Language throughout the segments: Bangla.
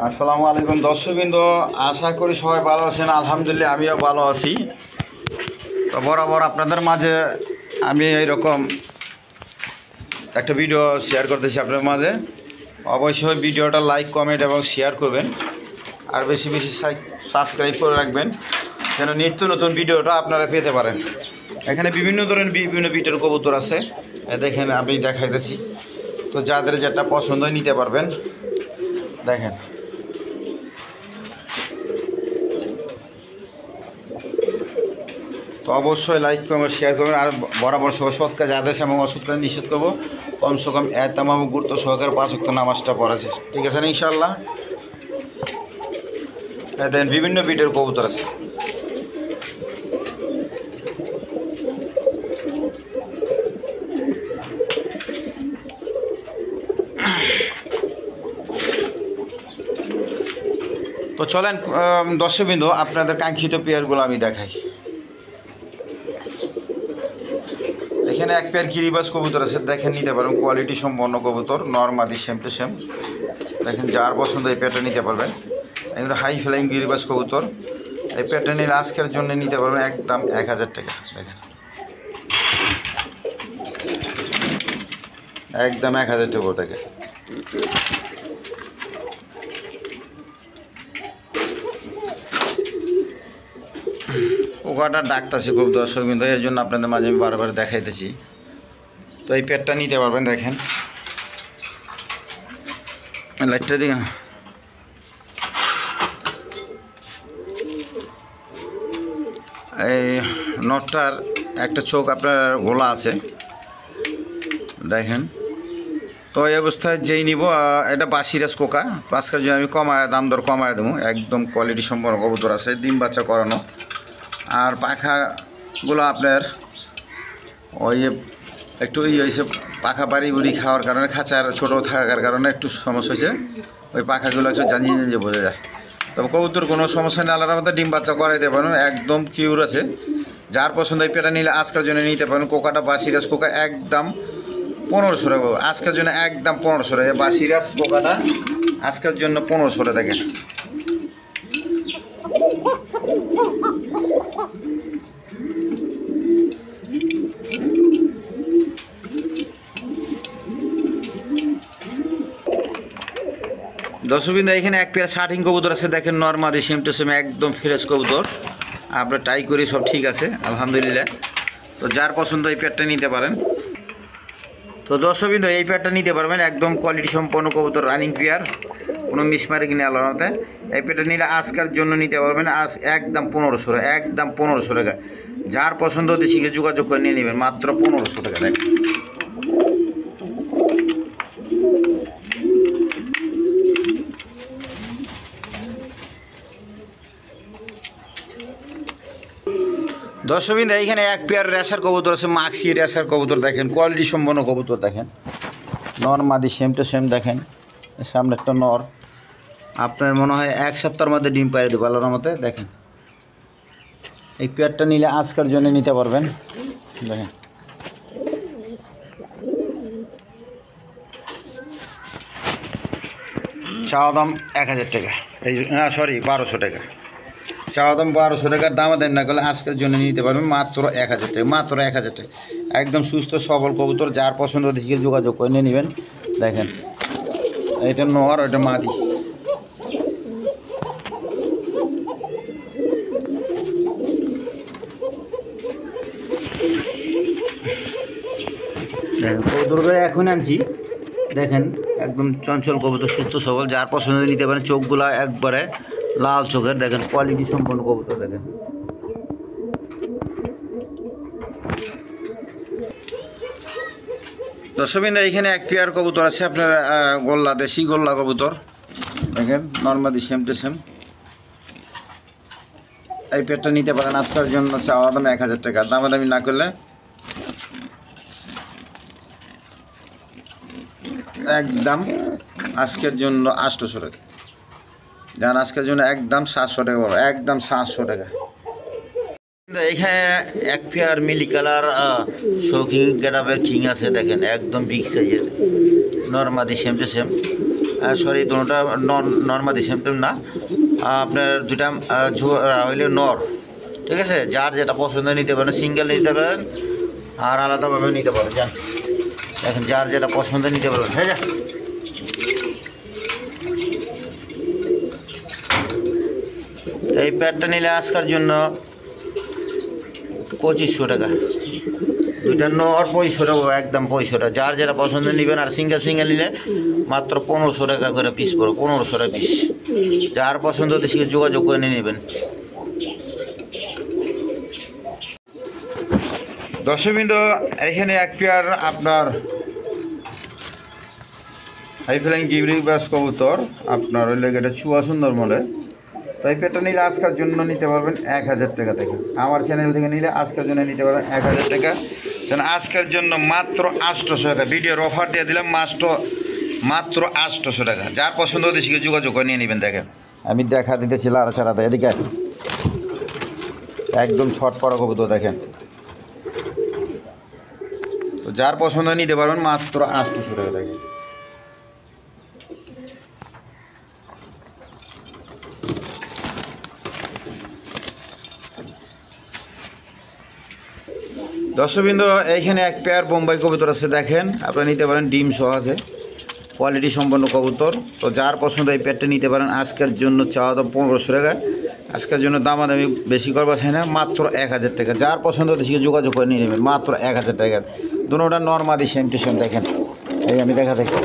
আসসালামু আলাইকুম দর্শকবৃন্দ, আশা করি সবাই ভালো আছেন। আলহামদুলিল্লাহ আমিও ভালো আছি। তো বরাবর আপনাদের মাঝে আমি এইরকম একটা ভিডিও শেয়ার করতেছি আপনাদের মাঝে। অবশ্যই ভিডিওটা লাইক, কমেন্ট এবং শেয়ার করবেন, আর বেশি বেশি সাবস্ক্রাইব করে রাখবেন যেন নিত্য নতুন ভিডিওটা আপনারা পেতে পারেন। এখানে বিভিন্ন ধরনের বিভিন্ন বিটের কবুতর আছে, দেখেন আমি দেখাইতেছি। তো যাদের যেটা পছন্দ নিতে পারবেন। দেখেন তো অবশ্যই লাইক কমেন্ট শেয়ার করবেন, আর বরাবর সবাই সৎ কাজ আদেশ এবং অসৎ কাজ নিষেধ করবো। কমসে কম এতামাম গুরুত্ব সহকারে 5 ওয়াক্ত নামাজটা পড়াছে, ঠিক আছে না ইনশাআল্লাহ। দেখেন বিভিন্ন বিটের কবুতর আছে। তো চলেন দর্শকবৃন্দ আপনাদের কাঙ্ক্ষিত পেয়ারগুলো আমি দেখাই। এখানে এক পেয়ার গিরিবাজ কবুতর আছে, দেখেন নিতে পারেন। কোয়ালিটি সম্পন্ন কবুতর, নরমাদি সেম টু সেম। দেখেন যার পছন্দ এই পেয়ারটা নিতে পারবেন। এগুলো হাই ফ্লাইং গিরিবাজ কবুতর। এই পেয়ারটা নিলে আজকের জন্য নিতে পারবেন একদম 1000 টাকা। দেখেন একদম 1000 টাকা থেকে। পোকাটা ডাকতেছে খুব দর্শকবৃন্দ, এর জন্য আপনাদের মাঝে আমি বারবার দেখাইতেছি। তো এই পেটটা নিতে পারবেন। দেখেন লাইটটা দিকে, এই নটটার একটা চোখ আপনার গোলা আছে দেখেন। তো এই অবস্থায় যেই নিব, এটা বাসিরাজ কোকা। আজকের জন্য আমি দাম দর কমায় দেবো। একদম কোয়ালিটি সম্পন্ন কবুতর আছে, ডিম বাচ্চা করানো। আর পাখাগুলো আপনার ওই একটু হয়েছে, পাখা বাড়ি বুড়ি খাওয়ার কারণে, খাঁচার ছোটো থাকার কারণে একটু সমস্যা হয়েছে। ওই পাখাগুলো একটু জানিয়ে বোঝা যায়। তবে কবুতর কোনো সমস্যা নেই, আলাদা মধ্যে ডিম বাচ্চা করাইতে পারেন, একদম কিউর আছে। যার পছন্দ এই পেটা নিলে আজকের জন্য নিতে পারেন। কোকাটা বাসিরাজ কোকা একদম 1500 টাকা আজকের জন্য, একদম 1500 টাকা। বাসিরাজ কোকাটা আজকের জন্য 1500 টাকা। দেখেন দর্শকবৃন্দ, এখানে এক পেয়ার শার্টিং কবুতর আছে, দেখেন নরমাদি সেম টু সেম, একদম ফ্রেশ কবুতর। আপনার ট্রাই করি সব ঠিক আছে আলহামদুলিল্লাহ। তো যার পছন্দ এই পেয়ারটা নিতে পারেন। তো দর্শকবৃন্দ এই পেয়ারটা নিতে পারবেন, একদম কোয়ালিটি সম্পন্ন কবুতর, রানিং পেয়ার, কোনো মিসমারে কিনে আলাদাতে। এই পেয়ারটা নিলে আজকের জন্য নিতে পারবেন আজ একদম 1500 টাকা, একদম 1500 টাকা। যার পছন্দ হতে শিখে যোগাযোগ করে নিয়ে নেবেন, মাত্র 1500 টাকা। দেখেন দর্শকবৃন্দ, এইখানে এক পেয়ার রেশার কবুতর আছে, মাক্সি রেশার কবুতর। দেখেন কোয়ালিটি সম্পন্ন কবুতর, দেখেন নরমাদি সেম টু সেম। দেখেন সামনে একটা নর, আপনার মনে হয় 1 সপ্তাহের মধ্যে ডিম পাইয়ে দেবো আল্লাহর মতে। দেখেন এই পেয়ারটা নিলে আজকের জন্য নিতে পারবেন। দেখেন চাওয়া দাম 1000 টাকা, এই না সরি 1200 টাকা। চাওয়া দাম 1200 টাকার, দামা দেন না করলে আজকের জন্য নিতে পারবেন মাত্র 1000 টাকা, মাত্র 1000 টাকা। একদম সুস্থ সবল কবুতর, যার পছন্দ দিকে যোগাযোগ করে নিয়ে নেবেন। দেখেন এটা নর, এটা মাদি। দেখেন কবুতরগুলো এখন আনছি, দেখেন একদম চঞ্চল কবুতর, সুস্থ সবল, যার পছন্দ নিতে পারেন। চোখগুলা একবারে লাল চোখের, দেখেন কোয়ালিটি সম্পন্ন কবুতর। দেখেন দর্শকবৃন্দ, এখানে এক পেয়ার কবুতর আছে আপনার, গোল্লা, দেশি গোল্লা কবুতর। দেখেন নর্মাদি সেম টু সেম। এই পেয়ারটা নিতে পারেন আজকের জন্য, চাওয়া দাম 1000 টাকা, দামাদামি না করলে একদম আজকের জন্য 800 টাকা। যান আজকের জন্য একদম 700 টাকা পাবো, একদম 700 টাকা। এখানে এক পেয়ার মিলি কালার শৌখিন গেটাপের চিং আছে, দেখেন একদম বিগ সাইজের, নরমাদি সেম টু সেম। সরি দুটোটা নর্মাদি সেম না, আপনার দুটা হইলে নর। ঠিক আছে, যার যেটা পছন্দ নিতে পারেন, সিঙ্গেল নিতে পারেন আর আলাদাভাবে নিতে পারেন। যান দেখেন, যার যেটা পছন্দ নিতে পারবেন। হ্যাঁ যা, এই প্যাডটা নিলে আজকের জন্য 2500 টাকা, দুইটা নর 2500 টাকা, একদম 2500 টাকা। যার যেটা পছন্দ নেবেন। আর সিঙ্গেল নিলে মাত্র 1500 টাকা করে পিস পড়বে, 1500 টাকা পিস। যার পছন্দ হতে সেখানে যোগাযোগ করে নিয়ে নেবেন। দর্শকবৃন্দ, এখানে এক পেয়ার আপনার হাই ফ্লাইং গিরিবাজ বাস কবুতর, আপনার ওই লেগে এটা চুয়া সুন্দর মলে। তো এই পেয়ারটা নিলে আজকের জন্য নিতে পারবেন 1000 টাকা থেকে। আমার চ্যানেল থেকে নিলে আজকের জন্য নিতে পারবেন 1000 টাকা। আজকের জন্য মাত্র 800 টাকা, ভিডিওর অফার দিয়ে দিলাম মাত্র 800 টাকা। যার পছন্দ হতে সেখানে যোগাযোগ করে নিয়ে নেবেন। দেখেন আমি দেখা দিতেছি লাড়া ছাড়াতে, এদিকে একদম ছট পড়া কবুতর দেখেন। তো যার পছন্দ নিতে পারবেন মাত্র 800 টাকা। দেখেন দর্শকবৃন্দ, এইখানে এক পেয়ার বোম্বাই কবুতর আছে। দেখেন আপনারা নিতে পারেন, ডিম সহ আছে, কোয়ালিটি সম্পন্ন কবুতর। তো যার পছন্দ এই পেয়ারটা নিতে পারেন। আজকের জন্য চাওয়া দাম 1500 টাকা। আজকের জন্য দামাদামি বেশি করবা চাই না, মাত্র 1000 টাকা। যার পছন্দ হতে সেখানে যোগাযোগ করে নিয়ে নেবেন, মাত্র 1000 টাকা। দুটোটা নর্মাদি সেম টু সেম। দেখেন এই আমি দেখা দেখি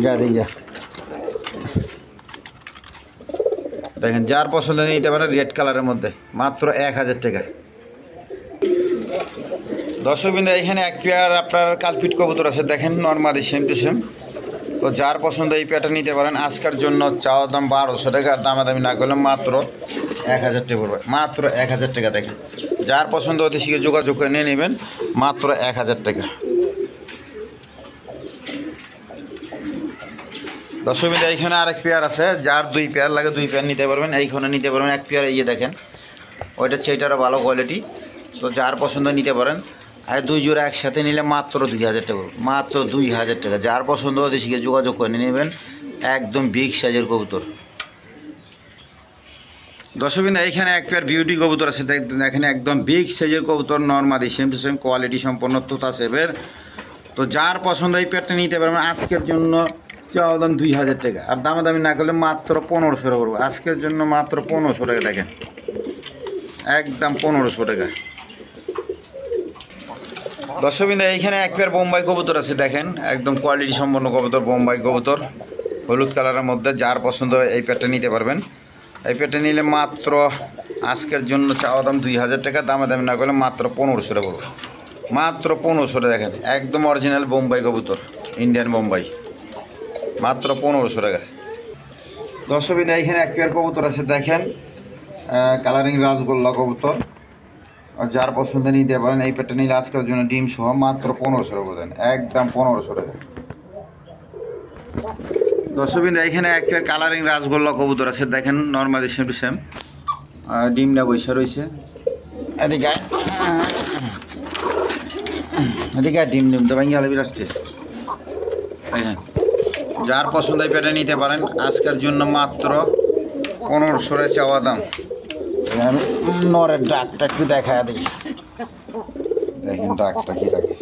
যা দিই যা, দেখেন যার পছন্দ নিতে পারেন রেড কালারের মধ্যে, মাত্র 1000 টাকা। দর্শকবৃন্দ, এখানে এক পেয়ার আপনার কালপিট কবুতর আছে। দেখেন নর্মালি সেম টু সেম। তো যার পছন্দ এই পেয়ারটা নিতে পারেন। আজকের জন্য চাওয়া দাম 1200 টাকা, আর দামাদামি না করলে মাত্র 1000 টাকা পড়বে, মাত্র 1000 টাকা। দেখেন যার পছন্দ হতে শিখে যোগাযোগ করে নিয়ে নেবেন, মাত্র 1000 টাকা। দর্শকবৃন্দ, এইখানে আরেক পেয়ার আছে। যার 2 পেয়ার লাগে 2 পেয়ার নিতে পারবেন। এইখানে নিতে পারবেন এক পেয়ার। এই দেখেন ওইটা সেইটারও ভালো কোয়ালিটি। তো যার পছন্দ নিতে পারেন। আর 2 জোড়া একসাথে নিলে মাত্র 2000 টাকা, মাত্র 2000 টাকা। যার পছন্দ হতে শিখে যোগাযোগ করে নিয়ে নেবেন। একদম বিগ সাইজের কবুতর। দর্শকবৃন্দ, এইখানে এক পেয়ার বিউটি কবুতর আছে। দেখেন একদম বিগ সাইজের কবুতর, নর্মাদি সেম টু সেম, কোয়ালিটি সম্পন্ন তোতা সেবের। তো যার পছন্দ এই পেয়ারটা নিতে পারবেন। আজকের জন্য চাওয়া দাম 2000 টাকা, আর দামাদামি না করলে মাত্র 1500 টাকা পড়বে। আজকের জন্য মাত্র 1500 টাকা। দেখেন একদম 1500 টাকা। দর্শকবৃন্দ, এইখানে এক পেয়ার বোম্বাই কবুতর আছে। দেখেন একদম কোয়ালিটি সম্পন্ন কবুতর, বোম্বাই কবুতর হলুদ কালারের মধ্যে। যার পছন্দ এই পেয়ারটা নিতে পারবেন। এই পেয়ারটা নিলে মাত্র আজকের জন্য চাওয়া দাম 2000 টাকা, দামাদামি না করলে মাত্র 1500 টাকা পড়বে, মাত্র 1500 টাকা। দেখেন একদম অরিজিনাল বোম্বাই কবুতর, ইন্ডিয়ান বোম্বাই, মাত্র 1500 টাকা। দর্শকবৃন্দ, এইখানে এক পেয়ার কবুতর আছে। দেখেন কালারিং রাজগোল্লা কবুতর। আর যার পছন্দ নিতে পারেন। এই পেয়ারটা নিলে আজকের জন্য ডিম সহ মাত্র 1500 টাকা দেন, একদম 1500 টাকা। দর্শকবৃন্দ, এইখানে এক পেয়ার কালারিং রাজগোল্লা কবুতর আছে। দেখেন নর্মালি সেম টু সেম, ডিমটা বৈশা রয়েছে। এদিকে এদিকে ডিম তো ভাঙি আলবি আসছে। দেখেন যার পছন্দ এই পেয়ারটা নিতে পারেন। আজকের জন্য মাত্র 1500 টাকা চাওয়া দাম। আমি নরের ডাকটা একটু দেখা দিই। দেখেন ডাকটা কি থাকে।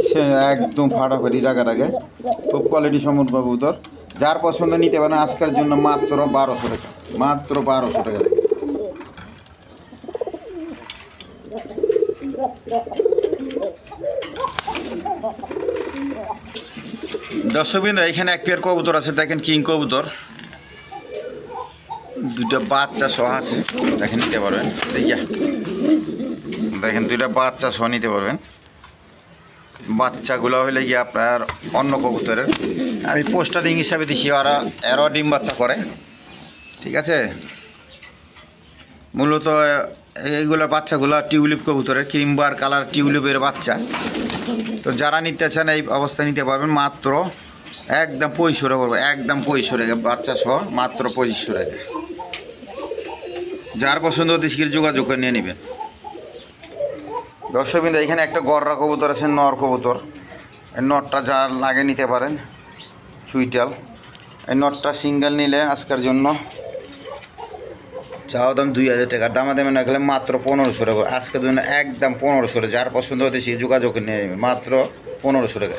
সে একদম ফাটাফাটি টাকাটাকে, খুব কোয়ালিটি সম্পন্ন কবুতর। যার পছন্দ নিতে পারেন। আজকের জন্য মাত্র 1200 টাকা, মাত্র 1200 টাকা। দর্শকবৃন্দ, এখানে এক পেয়ার কবুতর আছে। দেখেন কিং কবুতর, 2টা বাচ্চা সহ আছে। দেখেন নিতে পারবেন। দেখেন 2টা বাচ্চা সহ নিতে পারবেন। বাচ্চাগুলো হলে গিয়ে আপনার অন্য কবুতরের, আমি পোস্টারিং হিসাবে দিছি। এরাও ডিম বাচ্চা করে। ঠিক আছে, মূলত এইগুলো বাচ্চাগুলো টিউলিপ কবুতরের, ক্রিমবার কালার টিউলিপের বাচ্চা। তো যারা নিতে চান এই অবস্থায় নিতে পারবেন। মাত্র একদম 2500 টাকা পড়বে, একদম 2500 টাকা বাচ্চা সহ, মাত্র 2500 টাকা। যার পছন্দ অতি শীঘ্র যোগাযোগ করে নিয়ে নেবেন। দর্শকবৃন্দ, এখানে একটা গররা কবুতর আছে, নর কবুতর। এই নটটা যার লাগে নিতে পারেন, চুইটাল। এই নটটা সিঙ্গেল নিলে আজকের জন্য চাওয়া দাম 2000 টাকা, দামাদামি না গেলে মাত্র 1500 টাকা। আজকের জন্য একদম 1500 টাকা, যার পছন্দ হতে সে যোগাযোগ নিয়ে নেবে মাত্র 1500 টাকা।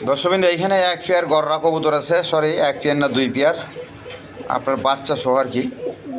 দর্শকবৃন্দ, এখানে এক পেয়ার গররা কবুতর আছে, সরি এক পেয়ার না 2 পেয়ার, আপনার বাচ্চা সহ আর কি।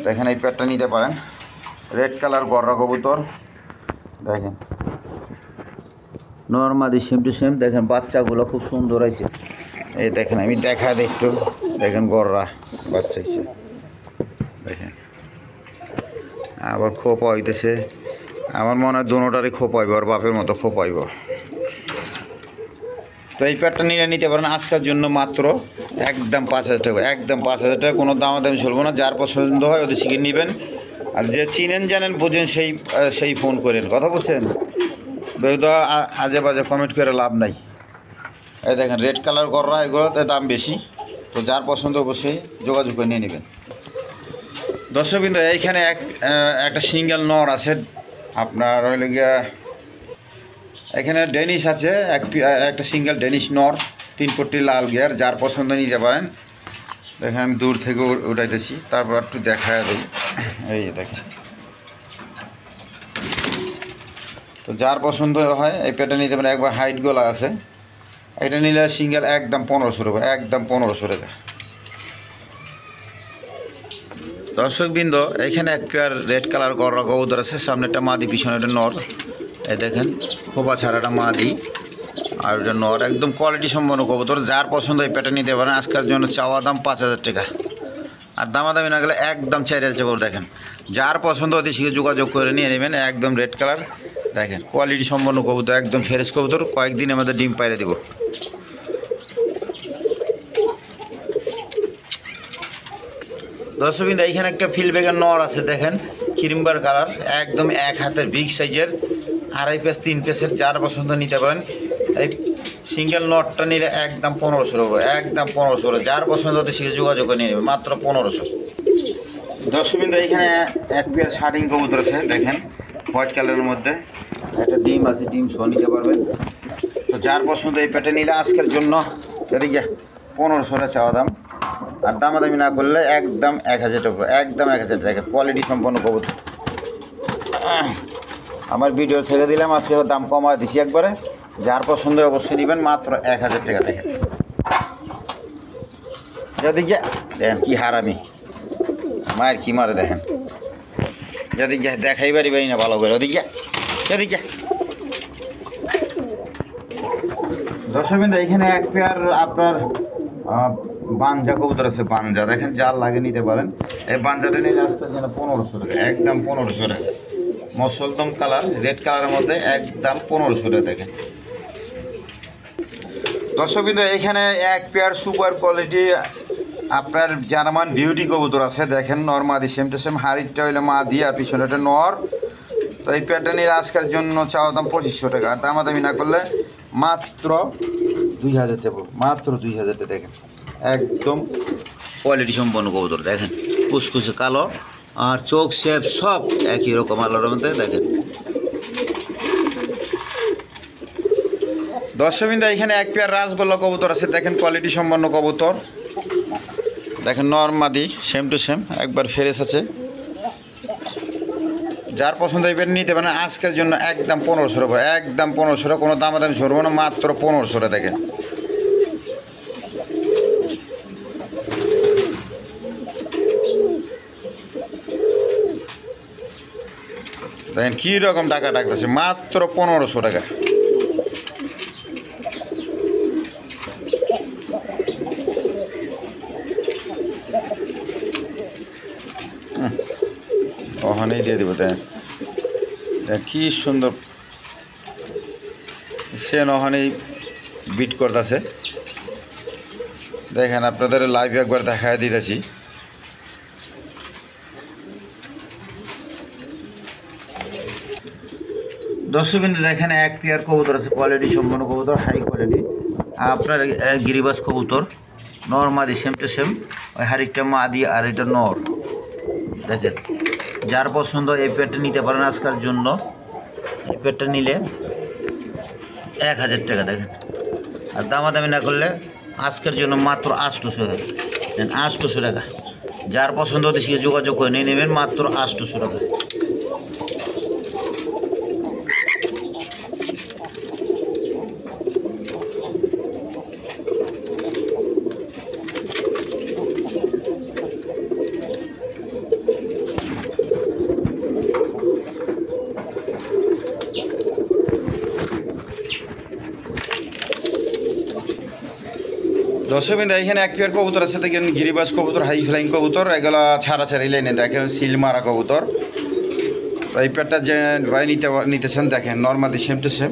তো এখানে এই পেয়ারটা নিতে পারেন, রেড কালার গররা কবুতর। দেখেন নর্মালি সেম টু সেম, দেখেন বাচ্চাগুলো খুব সুন্দর আছে। এই দেখেন আমি দেখা একটু, দেখেন গররা বাচ্চা হয়েছে, দেখেন আবার খোপ হইতেছে। আমার মনে হয় দোনোটারই খোপ হইব, আর বাপের মতো খোপ হইব। তো এই প্যাডটা নিতে পারেন আজকের জন্য মাত্র একদম 5000 টাকা, একদম 5000 টাকা, কোনো দামাদামি চলবো না। যার পছন্দ হয় ওদের শিখে নেবেন, আর যে চিনেন জানেন বোঝেন সেই ফোন করেন, কথা বুঝছেন। বেহুদা আজে বাজে কমেন্ট করে লাভ নাই। এই দেখেন রেড কালার গররা, এগুলোতে দাম বেশি। তো যার পছন্দ অবশ্যই যোগাযোগ করে নিয়ে নেবেন। দর্শকবৃন্দ, এইখানে একটা সিঙ্গেল নর আছে আপনার, হইলে গিয়া এখানে ডেনিশ আছে, একটা সিঙ্গেল ডেনিশ নর, 3 পট্টি লাল গিয়ার। যার পছন্দ নিতে পারেন। দেখেন আমি দূর থেকে উঠাইতেছি, তারপর একটু দেখা দিই। এই দেখেন, তো যার পছন্দ হয় এই পেটা নিতে পারেন। একবার হাইট গলা আছে, এটা নিলে সিঙ্গেল একদম 1500 টাকা, একদম 1500 টাকা। দর্শকবৃন্দ, এখানে এক পেয়ার রেড কালার গররা কবুতর আছে, সামনে একটা মাদি, পিছনে একটা নর। এই দেখেন খোপা ছাড়াটা মাদি, আর ওটা নর, একদম কোয়ালিটি সম্পন্ন কবুতর। যার পছন্দ এই পেটা নিতে পারেন। আজকের জন্য চাওয়া দাম 5000 টাকা, আর দামাদামি না গেলে একদম 4000 টাকা। দেখেন যার পছন্দ অতি শীঘ্র যোগাযোগ করে নিয়ে নেবেন। একদম রেড কালার, দেখেন কোয়ালিটি সম্পন্ন কবুতর, একদম ফ্রেশ কবুতর। কয়েকদিন আমাদের ডিম পাইরে দেব। দর্শকবৃন্দ, এইখানে একটা ফিলব্যাগের নর আছে, দেখেন ক্রিমবার কালার, একদম এক হাতের বিগ সাইজের, 2.5 পেস 3 পেসের। যার পছন্দ নিতে পারেন। এই সিঙ্গেল নটটা নিলে একদম 1500 টাকা, একদম 1500 টাকা। যার পছন্দ হতে সে যোগাযোগ করে নিয়ে নেবে মাত্র 1500। দর্শকবৃন্দ, এইখানে এক পেয়ার শার্টিং কবুতর আছে, দেখেন হোয়াইট কালারের মধ্যে, একটা ডিম আছে, ডিম সহ নিতে পারবেন। তো যার পছন্দ এই পেটে নিলে আজকের জন্য এদিকে 1500 টাকা চাওয়া দাম, আর দামাদামি না করলে একদম 1000 টাকা, একদম 1000 টাকা। কোয়ালিটি সম্পন্ন কবুতর। আমার ভিডিও ছেড়ে দিলাম, আজকে দাম কমায় দিছি একবারে। যার পছন্দ অবশ্যই নেবেন মাত্র 1000 টাকা। দেখেন এদিকে দেখেন কি হারামি, মায়ের কি মারে দেখেন, এদিকে দেখাই পারি না ভালো করে। ওদিকে এদিকে দর্শকবৃন্দ, এখানে এক পেয়ার আপনার বাঞ্জা কবুতর আছে, বাঞ্জা। দেখেন যার লাগে নিতে পারেন। এই বাঞ্জাটা নিলে আজকের জন্য 1500 টাকা, একদম 1500 টাকা। মসলদম কালার, রেড কালারের মধ্যে, একদম 1500 টাকা। দেখেন দর্শকবৃন্দ, এখানে এক পেয়ার সুপার কোয়ালিটি আপনার জার্মান বিউটি কবুতর আছে। দেখেন নর মাদি সেম টু সেম, হাড়িটা হইলে মাদি আর পিছনে একটা নর। তো এই পেয়ারটা নিলে আজকের জন্য চাওয়া দাম 2500 টাকা, আর দামাদামি না করলে মাত্র 2000 টাকা, মাত্র 2000 টাকা। দেখেন একদম কোয়ালিটি সম্পন্ন কবুতর। দেখেন কুচকুচে কালো, আর চোখ শেপ সব একই রকম আলোর মধ্যে। দেখেন দর্শকবৃন্দ, এখানে এক পেয়ার রাসগোল্লা কবুতর আছে। দেখেন কোয়ালিটি সম্পন্ন কবুতর, দেখেন নর মাদি সেম টু সেম, একবার ফ্রেশ আছে। যার পছন্দ এই পেয়ার নিতে পারেন। আজকের জন্য একদম 1500 টাকা, একদম 1500 টাকা, কোনো দামাদামি সরবো না, মাত্র 1500 টাকা। দেখেন দেখেন কী রকম টাকা ডাকতেছে, মাত্র 1500 টাকা। ওখানেই দিয়ে দেবো। দেখ কি সুন্দর, সে ওখানেই বিট করতেছে। দেখেন আপনাদের লাইভ একবার দেখায় দিতেছি। দর্শকবৃন্দ, দেখেন এক পেয়ার কবুতর আছে, কোয়ালিটি সম্পন্ন কবুতর, হাই কোয়ালিটি। আপনার গিরিবাস কবুতর, নর মাদি সেম টু সেম। ওই হারিকটা মাদি আর এটা নর। দেখেন যার পছন্দ এই পেটটা নিতে পারেন আজকের জন্য। এই পেটটা নিলে 1000 টাকা দেখেন, আর দামাদামি না করলে আজকের জন্য মাত্র 800 টাকা। 800 টাকা, যার পছন্দ হতে সে যোগাযোগ করে নিয়ে নেবেন মাত্র 800 টাকা। দর্শকবৃন্দ, এখানে এক পেয়ার কবুতর আছে দেখেন, গিরিবাজ কবুতর, হাই ফ্লাইং কবুতর, এগুলো ছাড়া ছাড়ি লাইনে দেখেন সিল মারা কবুতর। তো এই পেয়ারটা যে ভাই নিতেছেন দেখেন নর্মালি সেম টু সেম,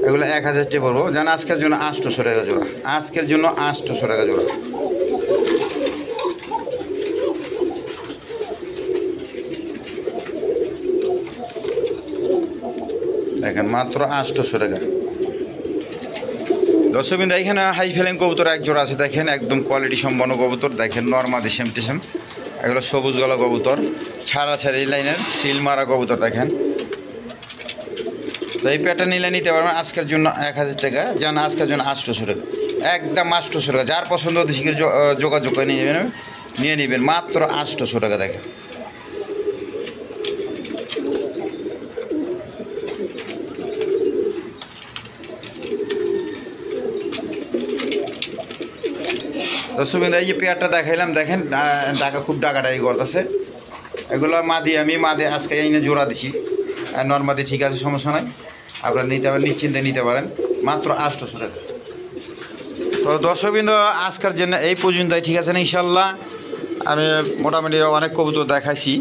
এগুলো 1000 টাকা পড়বো। জান আজকের জন্য 800 টাকা জোড়া, আজকের জন্য 800 টাকা জোড়া। দেখেন মাত্র 800 টাকা। দর্শকবৃন্দ, এখানে হাই ফ্লাইং কবুতর এক জোড়া আছে দেখেন, একদম কোয়ালিটি সম্পন্ন কবুতর দেখেন নর্মালি সেম টু সেম, এগুলো সবুজ গলা কবুতর, ছাড়া ছাড়ি লাইনের সিল মারা কবুতর দেখেন। তো এই পেয়ারটা নিলে নিতে পারবেন আজকের জন্য 1000 টাকা, যেন আজকের জন্য 800 টাকা, একদম 800 টাকা। যার পছন্দ হতে শিখে যোগাযোগ করে নিয়ে নেবেন মাত্র 800 টাকা দেখেন। দর্শকবৃন্দ, এই যে পেয়ারটা দেখাইলাম দেখেন, ডাকা খুব ডাকাডাকি করতেছে। এগুলো মাদি আজকে এনে জোড়া দিছি, আর নর্মাদি ঠিক আছে, সমস্যা নাই, আপনারা নিতে পারেন, নিশ্চিন্তে নিতে পারেন মাত্র 800 টাকা। তো দর্শকবৃন্দ, আজকের জন্য এই পর্যন্তই, ঠিক আছে না? ইনশাল্লাহ আমি মোটামুটি অনেক কবুতর দেখাইছি,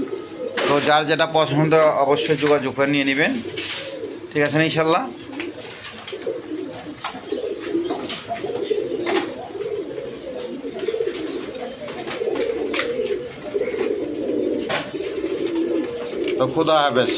তো যার যেটা পছন্দ অবশ্যই যোগাযোগ করে নিয়ে নেবেন, ঠিক আছে না? ইনশাল্লাহ। তো খুদা হাফেজ।